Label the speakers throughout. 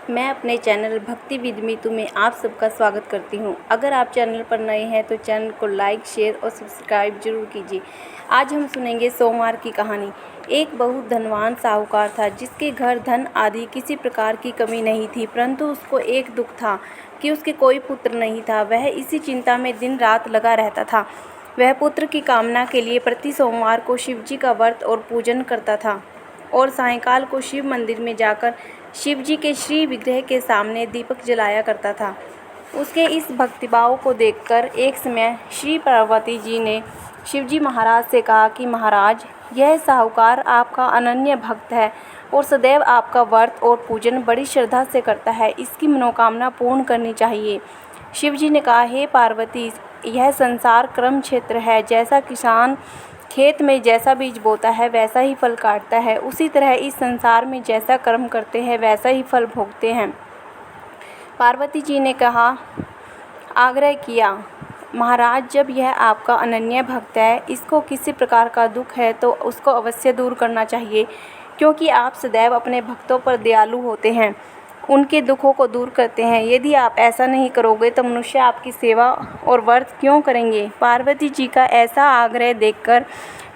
Speaker 1: मैं अपने चैनल भक्ति विद मीतू में आप सबका स्वागत करती हूं। अगर आप चैनल पर नए हैं तो चैनल को लाइक, शेयर और सब्सक्राइब जरूर कीजिए। आज हम सुनेंगे सोमवार की कहानी। एक बहुत धनवान साहूकार था जिसके घर धन आदि किसी प्रकार की कमी नहीं थी, परंतु उसको एक दुख था कि उसके कोई पुत्र नहीं था। वह इसी चिंता में दिन रात लगा रहता था। वह पुत्र की कामना के लिए प्रति सोमवार को शिव जी का व्रत और पूजन करता था और सायंकाल को शिव मंदिर में जाकर शिव जी के श्री विग्रह के सामने दीपक जलाया करता था। उसके इस भक्तिभाव को देखकर एक समय श्री पार्वती जी ने शिव जी महाराज से कहा कि महाराज, यह साहूकार आपका अनन्य भक्त है और सदैव आपका व्रत और पूजन बड़ी श्रद्धा से करता है। इसकी मनोकामना पूर्ण करनी चाहिए। शिव जी ने कहा, हे पार्वती, यह संसार कर्म क्षेत्र है। जैसा किसान खेत में जैसा बीज बोता है वैसा ही फल काटता है, उसी तरह इस संसार में जैसा कर्म करते हैं वैसा ही फल भोगते हैं। पार्वती जी ने आग्रह किया, महाराज, जब यह आपका अनन्य भक्त है, इसको किसी प्रकार का दुख है तो उसको अवश्य दूर करना चाहिए, क्योंकि आप सदैव अपने भक्तों पर दयालु होते हैं, उनके दुखों को दूर करते हैं। यदि आप ऐसा नहीं करोगे तो मनुष्य आपकी सेवा और व्रत क्यों करेंगे। पार्वती जी का ऐसा आग्रह देखकर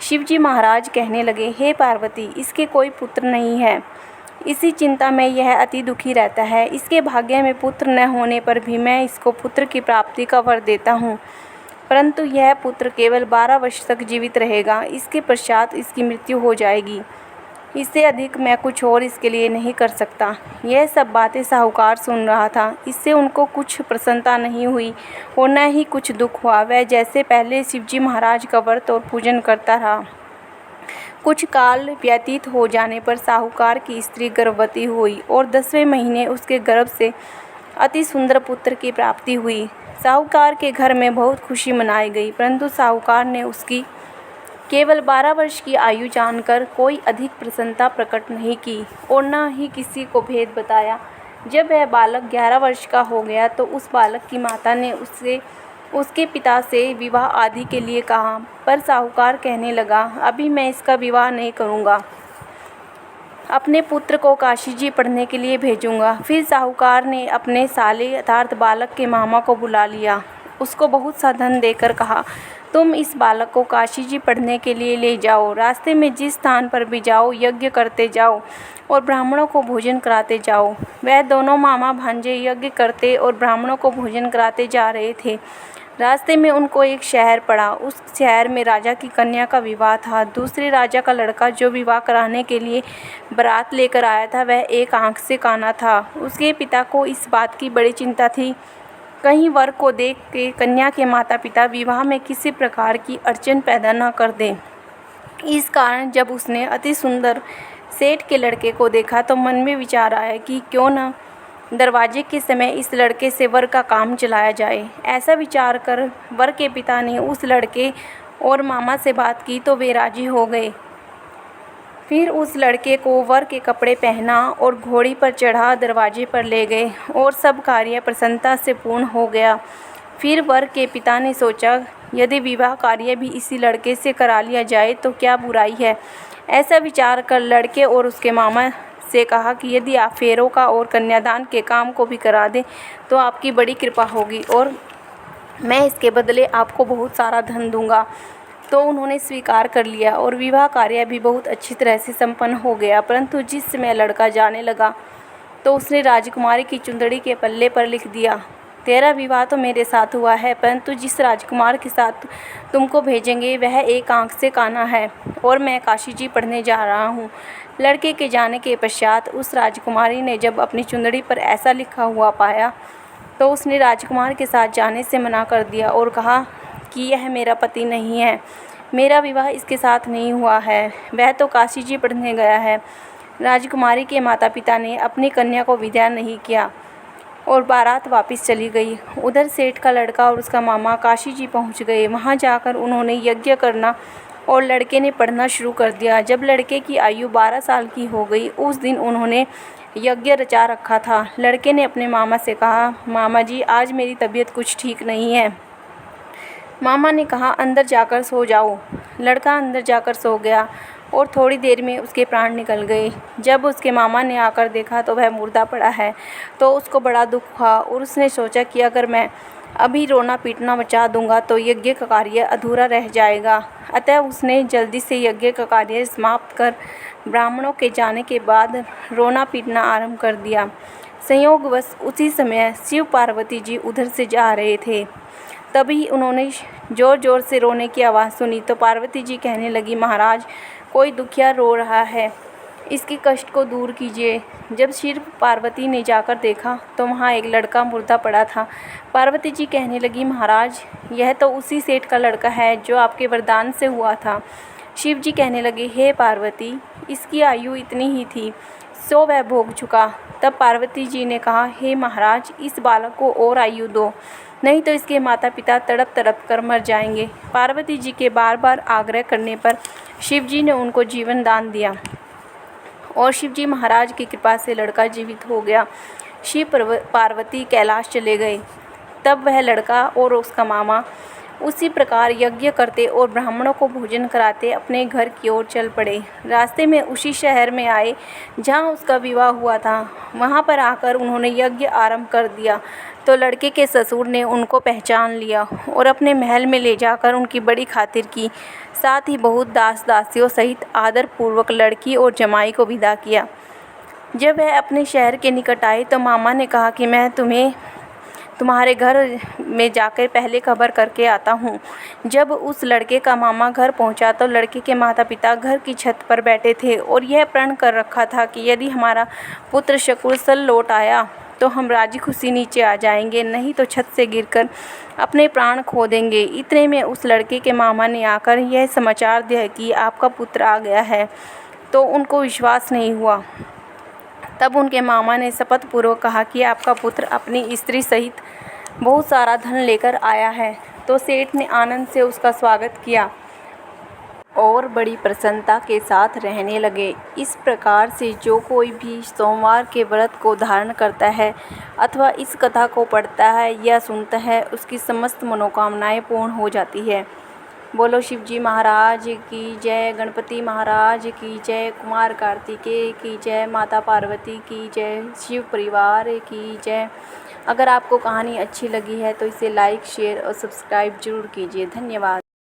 Speaker 1: शिव जी महाराज कहने लगे, हे पार्वती, इसके कोई पुत्र नहीं है। इसी चिंता में यह अति दुखी रहता है। इसके भाग्य में पुत्र न होने पर भी मैं इसको पुत्र की प्राप्ति का वर देता हूँ, परंतु यह पुत्र केवल 12 वर्ष तक जीवित रहेगा। इसके पश्चात इसकी मृत्यु हो जाएगी। इससे अधिक मैं कुछ और इसके लिए नहीं कर सकता। यह सब बातें साहूकार सुन रहा था। इससे उनको कुछ प्रसन्नता नहीं हुई और न ही कुछ दुख हुआ। वह जैसे पहले शिवजी महाराज का व्रत और पूजन करता रहा। कुछ काल व्यतीत हो जाने पर साहूकार की स्त्री गर्भवती हुई और 10वें महीने उसके गर्भ से अति सुंदर पुत्र की प्राप्ति हुई। साहूकार के घर में बहुत खुशी मनाई गई, परंतु साहूकार ने उसकी केवल 12 वर्ष की आयु जानकर कोई अधिक प्रसन्नता प्रकट नहीं की और न ही किसी को भेद बताया। जब वह बालक 11 वर्ष का हो गया तो उस बालक की माता ने उसके पिता से विवाह आदि के लिए कहा, पर साहूकार कहने लगा, अभी मैं इसका विवाह नहीं करूँगा, अपने पुत्र को काशी जी पढ़ने के लिए भेजूँगा। फिर साहूकार ने अपने साले अर्थात बालक के मामा को बुला लिया। उसको बहुत सा धन देकर कहा, तुम इस बालक को काशी जी पढ़ने के लिए ले जाओ। रास्ते में जिस स्थान पर भी जाओ यज्ञ करते जाओ और ब्राह्मणों को भोजन कराते जाओ। वह दोनों मामा भांजे यज्ञ करते और ब्राह्मणों को भोजन कराते जा रहे थे। रास्ते में उनको एक शहर पड़ा। उस शहर में राजा की कन्या का विवाह था। दूसरे राजा का लड़का जो विवाह कराने के लिए बारात लेकर आया था वह एक आंख से काना था। उसके पिता को इस बात की बड़ी चिंता थी, कहीं वर को देख के कन्या के माता पिता विवाह में किसी प्रकार की अड़चन पैदा न कर दें। इस कारण जब उसने अति सुंदर सेठ के लड़के को देखा तो मन में विचार आया कि क्यों न दरवाजे के समय इस लड़के से वर का काम चलाया जाए। ऐसा विचार कर वर के पिता ने उस लड़के और मामा से बात की तो वे राजी हो गए। फिर उस लड़के को वर के कपड़े पहना और घोड़ी पर चढ़ा दरवाजे पर ले गए और सब कार्य प्रसन्नता से पूर्ण हो गया। फिर वर के पिता ने सोचा, यदि विवाह कार्य भी इसी लड़के से करा लिया जाए तो क्या बुराई है। ऐसा विचार कर लड़के और उसके मामा से कहा कि यदि आप फेरों का और कन्यादान के काम को भी करा दें तो आपकी बड़ी कृपा होगी और मैं इसके बदले आपको बहुत सारा धन दूंगा। तो उन्होंने स्वीकार कर लिया और विवाह कार्य भी बहुत अच्छी तरह से संपन्न हो गया। परंतु जिस समय लड़का जाने लगा तो उसने राजकुमारी की चुंदड़ी के पल्ले पर लिख दिया, तेरा विवाह तो मेरे साथ हुआ है, परंतु जिस राजकुमार के साथ तुमको भेजेंगे वह एक आंख से काना है और मैं काशी जी पढ़ने जा रहा हूँ। लड़के के जाने के पश्चात उस राजकुमारी ने जब अपनी चुंदड़ी पर ऐसा लिखा हुआ पाया तो उसने राजकुमार के साथ जाने से मना कर दिया और कहा कि यह मेरा पति नहीं है, मेरा विवाह इसके साथ नहीं हुआ है, वह तो काशी जी पढ़ने गया है। राजकुमारी के माता पिता ने अपनी कन्या को विदा नहीं किया और बारात वापस चली गई। उधर सेठ का लड़का और उसका मामा काशी जी पहुंच गए। वहां जाकर उन्होंने यज्ञ करना और लड़के ने पढ़ना शुरू कर दिया। जब लड़के की आयु 12 साल की हो गई उस दिन उन्होंने यज्ञ रचा रखा था। लड़के ने अपने मामा से कहा, मामा जी, आज मेरी तबीयत कुछ ठीक नहीं है। मामा ने कहा, अंदर जाकर सो जाओ। लड़का अंदर जाकर सो गया और थोड़ी देर में उसके प्राण निकल गए। जब उसके मामा ने आकर देखा तो वह मुर्दा पड़ा है, तो उसको बड़ा दुख हुआ और उसने सोचा कि अगर मैं अभी रोना पीटना मचा दूंगा तो यज्ञ का कार्य अधूरा रह जाएगा। अतः उसने जल्दी से यज्ञ का कार्य समाप्त कर ब्राह्मणों के जाने के बाद रोना पीटना आरंभ कर दिया। संयोगवश उसी समय शिव पार्वती जी उधर से जा रहे थे। तभी उन्होंने ज़ोर ज़ोर से रोने की आवाज़ सुनी तो पार्वती जी कहने लगी, महाराज कोई दुखिया रो रहा है, इसके कष्ट को दूर कीजिए। जब शिव पार्वती ने जाकर देखा तो वहाँ एक लड़का मुर्दा पड़ा था। पार्वती जी कहने लगी, महाराज यह तो उसी सेठ का लड़का है जो आपके वरदान से हुआ था। शिव जी कहने लगे, हे पार्वती, इसकी आयु इतनी ही थी, सो वह भोग चुका। तब पार्वती जी ने कहा, हे महाराज, इस बालक को और आयु दो, नहीं तो इसके माता पिता तड़प तड़प कर मर जाएंगे। पार्वती जी के बार बार आग्रह करने पर शिव जी ने उनको जीवन दान दिया और शिव जी महाराज की कृपा से लड़का जीवित हो गया। शिव पार्वती कैलाश चले गए। तब वह लड़का और उसका मामा उसी प्रकार यज्ञ करते और ब्राह्मणों को भोजन कराते अपने घर की ओर चल पड़े। रास्ते में उसी शहर में आए जहाँ उसका विवाह हुआ था। वहाँ पर आकर उन्होंने यज्ञ आरंभ कर दिया तो लड़के के ससुर ने उनको पहचान लिया और अपने महल में ले जाकर उनकी बड़ी खातिर की। साथ ही बहुत दास दासियों सहित आदरपूर्वक लड़की और जमाई को विदा किया। जब वह अपने शहर के निकट आए तो मामा ने कहा कि मैं तुम्हारे घर में जाकर पहले खबर करके आता हूँ। जब उस लड़के का मामा घर पहुँचा तो लड़के के माता पिता घर की छत पर बैठे थे और यह प्रण कर रखा था कि यदि हमारा पुत्र शकुशल लौट आया तो हम राजी खुशी नीचे आ जाएंगे, नहीं तो छत से गिरकर अपने प्राण खो देंगे। इतने में उस लड़के के मामा ने आकर यह समाचार दिया कि आपका पुत्र आ गया है, तो उनको विश्वास नहीं हुआ। तब उनके मामा ने शपथपूर्वक कहा कि आपका पुत्र अपनी स्त्री सहित बहुत सारा धन लेकर आया है। तो सेठ ने आनंद से उसका स्वागत किया और बड़ी प्रसन्नता के साथ रहने लगे। इस प्रकार से जो कोई भी सोमवार के व्रत को धारण करता है अथवा इस कथा को पढ़ता है या सुनता है, उसकी समस्त मनोकामनाएं पूर्ण हो जाती है। बोलो शिव जी महाराज की जय, गणपति महाराज की जय, कुमार कार्तिकेय की जय, माता पार्वती की जय, शिव परिवार की जय। अगर आपको कहानी अच्छी लगी है तो इसे लाइक, शेयर और सब्सक्राइब जरूर कीजिए। धन्यवाद।